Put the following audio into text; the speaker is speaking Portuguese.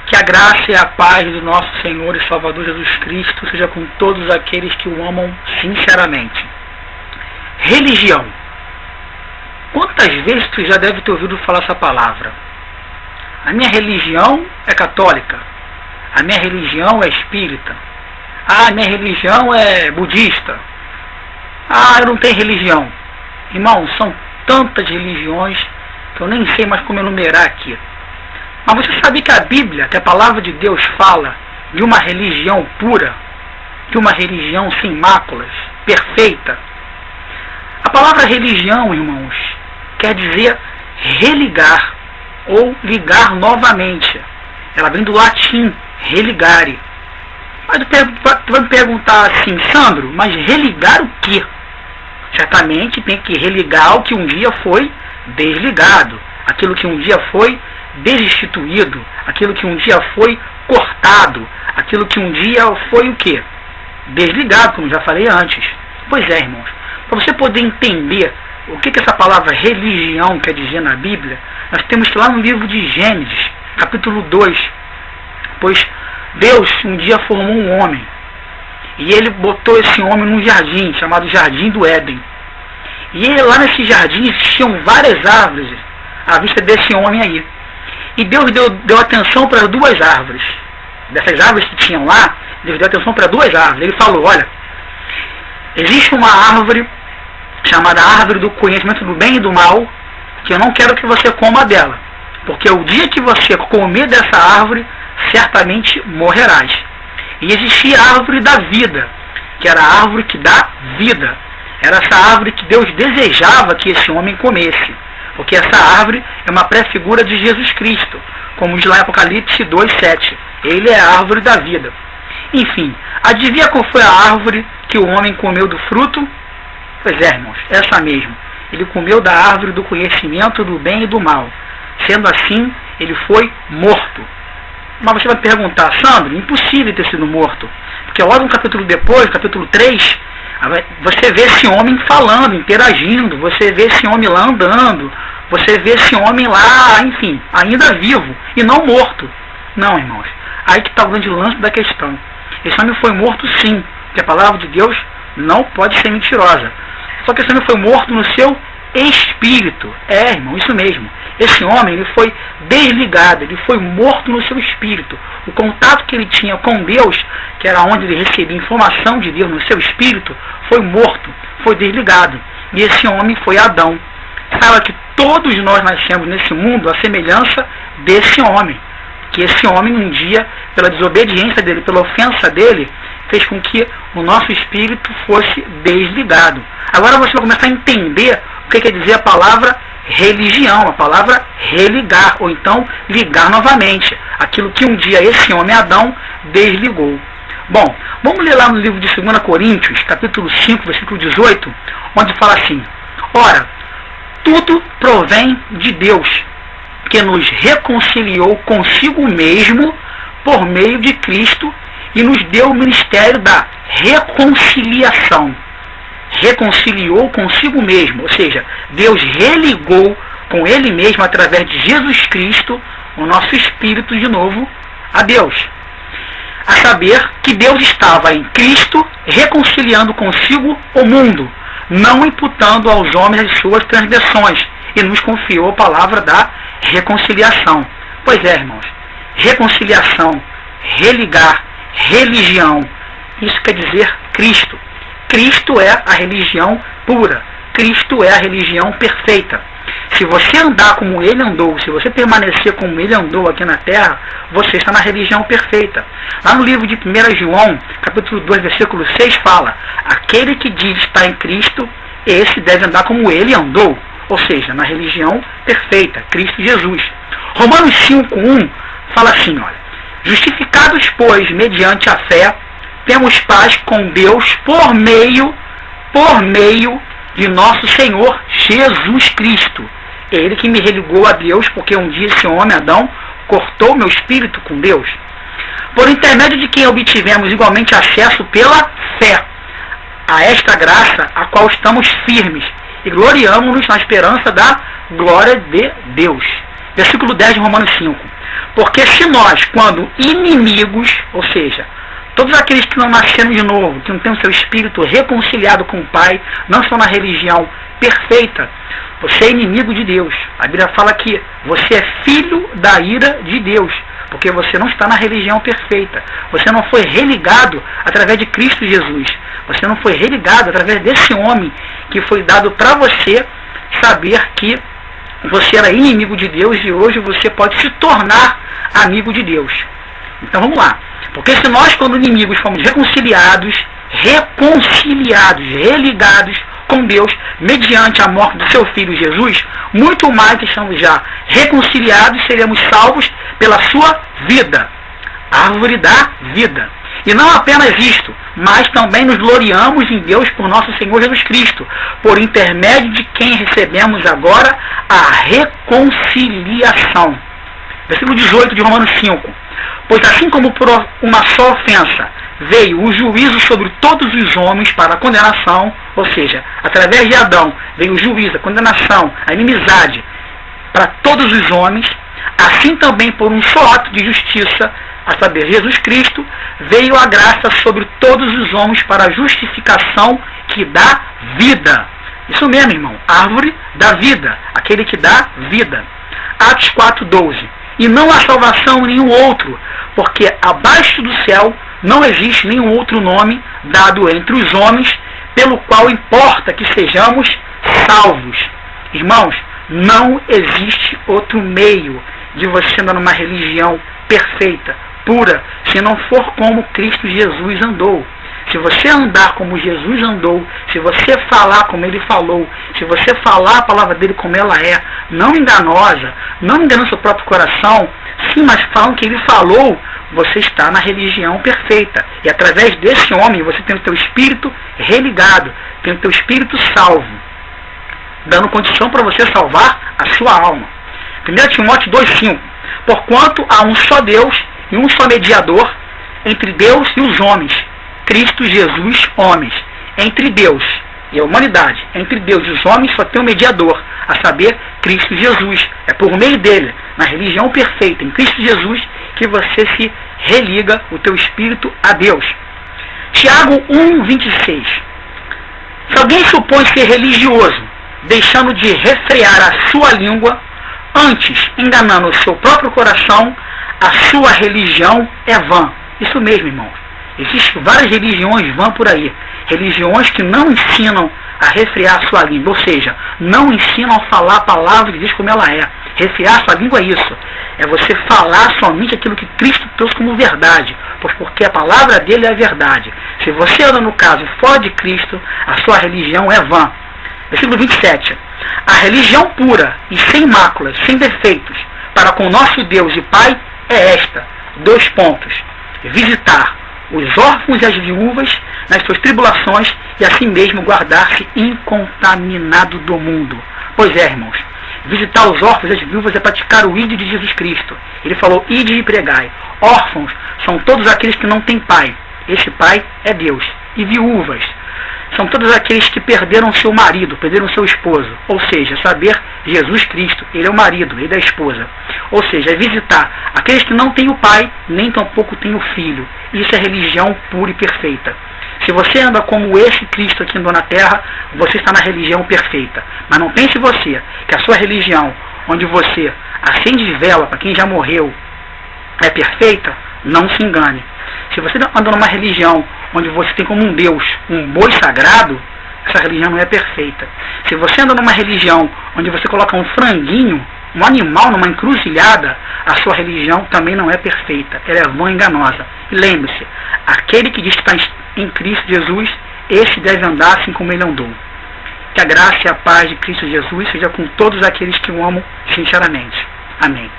Que a graça e a paz do nosso Senhor e Salvador Jesus Cristo seja com todos aqueles que o amam sinceramente. Religião. Quantas vezes tu já deve ter ouvido falar essa palavra? A minha religião é católica. A minha religião é espírita. A minha religião é budista. Eu não tenho religião. Irmão, são tantas religiões que eu nem sei mais como enumerar aqui. Mas você sabe que a Bíblia, que a palavra de Deus fala de uma religião pura, de uma religião sem máculas, perfeita? A palavra religião, irmãos, quer dizer religar ou ligar novamente. Ela vem do latim, religare. Mas tu vai me perguntar assim, Sandro, mas religar o quê? Certamente tem que religar o que um dia foi desligado, aquilo que um dia foi desinstituído, aquilo que um dia foi cortado, aquilo que um dia foi o quê? Desligado, como já falei antes. Pois é, irmãos, para você poder entender o que essa palavra religião quer dizer na Bíblia, nós temos que ir lá no livro de Gênesis, capítulo 2, pois Deus um dia formou um homem, e ele botou esse homem num jardim, chamado Jardim do Éden. E lá nesse jardim existiam várias árvores à vista desse homem aí. E Deus deu atenção para duas árvores. Dessas árvores que tinham lá, Deus deu atenção para duas árvores. Ele falou, olha, existe uma árvore chamada árvore do conhecimento do bem e do mal, que eu não quero que você coma dela. Porque o dia que você comer dessa árvore, certamente morrerás. E existia a árvore da vida, que era a árvore que dá vida. Era essa árvore que Deus desejava que esse homem comesse. Porque essa árvore é uma pré-figura de Jesus Cristo, como diz lá em Apocalipse 2:7. Ele é a árvore da vida. Enfim, adivinha qual foi a árvore que o homem comeu do fruto? Pois é, irmãos, essa mesmo. Ele comeu da árvore do conhecimento do bem e do mal. Sendo assim, ele foi morto. Mas você vai perguntar, Sandro, impossível ter sido morto. Porque logo um capítulo depois, capítulo 3, você vê esse homem falando, interagindo, você vê esse homem lá andando, você vê esse homem lá, enfim, ainda vivo e não morto. Não, irmãos, aí que está o grande lance da questão. Esse homem foi morto sim, porque a palavra de Deus não pode ser mentirosa. Só que esse homem foi morto no seu espírito. É, irmão, isso mesmo. Esse homem, ele foi desligado, ele foi morto no seu espírito. O contato que ele tinha com Deus, que era onde ele recebia informação de Deus no seu espírito, foi morto, foi desligado. E esse homem foi Adão. Saiba que todos nós nascemos nesse mundo à semelhança desse homem. Que esse homem um dia, pela desobediência dele, pela ofensa dele, fez com que o nosso espírito fosse desligado. Agora você vai começar a entender o que quer dizer a palavra religião, a palavra religar, ou então ligar novamente, aquilo que um dia esse homem Adão desligou. Bom, vamos ler lá no livro de 2 Coríntios, capítulo 5, versículo 18, onde fala assim, ora, tudo provém de Deus, que nos reconciliou consigo mesmo por meio de Cristo e nos deu o ministério da reconciliação. Reconciliou consigo mesmo, ou seja, Deus religou com Ele mesmo através de Jesus Cristo o nosso espírito de novo a Deus. A saber que Deus estava em Cristo reconciliando consigo o mundo, não imputando aos homens as suas transgressões, e nos confiou a palavra da reconciliação. Pois é, irmãos, reconciliação, religar, religião, isso quer dizer Cristo. Cristo é a religião pura. Cristo é a religião perfeita. Se você andar como Ele andou, se você permanecer como Ele andou aqui na terra, você está na religião perfeita. Lá no livro de 1 João, capítulo 2, versículo 6, fala, aquele que diz estar em Cristo, esse deve andar como Ele andou. Ou seja, na religião perfeita, Cristo Jesus. Romanos 5:1 fala assim, olha, justificados, pois, mediante a fé, temos paz com Deus por meio de nosso Senhor Jesus Cristo. Ele que me religou a Deus, porque um dia esse homem, Adão, cortou meu espírito com Deus. Por intermédio de quem obtivemos igualmente acesso pela fé a esta graça, a qual estamos firmes, e gloriamo-nos na esperança da glória de Deus. Versículo 10 de Romanos 5. Porque se nós, quando inimigos, ou seja, todos aqueles que não nasceram de novo, que não têm o seu espírito reconciliado com o Pai, não estão na religião perfeita, você é inimigo de Deus. A Bíblia fala que você é filho da ira de Deus, porque você não está na religião perfeita. Você não foi religado através de Cristo Jesus. Você não foi religado através desse homem que foi dado para você saber que você era inimigo de Deus e hoje você pode se tornar amigo de Deus. Então vamos lá. Porque se nós, quando inimigos, fomos reconciliados, religados com Deus, mediante a morte do seu Filho Jesus, muito mais estamos já reconciliados, seremos salvos pela sua vida, a árvore da vida. E não apenas isto, mas também nos gloriamos em Deus por nosso Senhor Jesus Cristo, por intermédio de quem recebemos agora a reconciliação. Versículo 18 de Romanos 5. Pois assim como por uma só ofensa veio o juízo sobre todos os homens para a condenação, ou seja, através de Adão veio o juízo, a condenação, a inimizade para todos os homens, assim também por um só ato de justiça, a saber, Jesus Cristo, veio a graça sobre todos os homens para a justificação que dá vida. Isso mesmo, irmão, árvore da vida, aquele que dá vida. Atos 4:12. E não há salvação em nenhum outro, porque abaixo do céu não existe nenhum outro nome dado entre os homens, pelo qual importa que sejamos salvos. Irmãos, não existe outro meio de você andar numa religião perfeita, pura, se não for como Cristo Jesus andou. Se você andar como Jesus andou, se você falar como Ele falou, se você falar a palavra dele como ela é, não enganosa, não enganando seu próprio coração, sim, mas falando o que Ele falou, você está na religião perfeita. E através desse homem, você tem o teu espírito religado, tem o teu espírito salvo, dando condição para você salvar a sua alma. 1 Timóteo 2,5. Porquanto há um só Deus e um só mediador entre Deus e os homens, Cristo Jesus, homens. Entre Deus e a humanidade, entre Deus e os homens, só tem um mediador, a saber, Cristo Jesus. É por meio dele, na religião perfeita, em Cristo Jesus, que você se religa o teu espírito a Deus. Tiago 1,26. Se alguém supõe ser religioso, deixando de refrear a sua língua, antes enganando o seu próprio coração, a sua religião é vã. Isso mesmo, irmãos. Existem várias religiões vã por aí. Religiões que não ensinam a refrear a sua língua, ou seja, não ensinam a falar a palavra de Deus como ela é. Refrear a sua língua é isso. É você falar somente aquilo que Cristo trouxe como verdade. Pois porque a palavra dele é a verdade. Se você anda no caso fora de Cristo, a sua religião é vã. Versículo 27. A religião pura e sem máculas, sem defeitos, para com nosso Deus e Pai é esta. 2 pontos. Visitar os órfãos e as viúvas nas suas tribulações e assim mesmo guardar-se incontaminado do mundo. Pois é, irmãos, visitar os órfãos e as viúvas é praticar o ide de Jesus Cristo. Ele falou, ide e pregai. Órfãos são todos aqueles que não têm pai. Esse pai é Deus. E viúvas são todos aqueles que perderam seu marido, perderam seu esposo. Ou seja, saber Jesus Cristo, ele é o marido, ele é a esposa. Ou seja, é visitar aqueles que não têm o pai, nem tampouco têm o filho. Isso é religião pura e perfeita. Se você anda como esse Cristo aqui andou na terra, você está na religião perfeita. Mas não pense você que a sua religião, onde você acende vela para quem já morreu, é perfeita. Não se engane. Se você anda numa religião onde você tem como um Deus um boi sagrado, essa religião não é perfeita. Se você anda numa religião onde você coloca um franguinho, um animal numa encruzilhada, a sua religião também não é perfeita. Ela é vã e enganosa. E lembre-se, aquele que diz que está em Cristo Jesus, esse deve andar assim como ele andou. Que a graça e a paz de Cristo Jesus seja com todos aqueles que o amam sinceramente. Amém.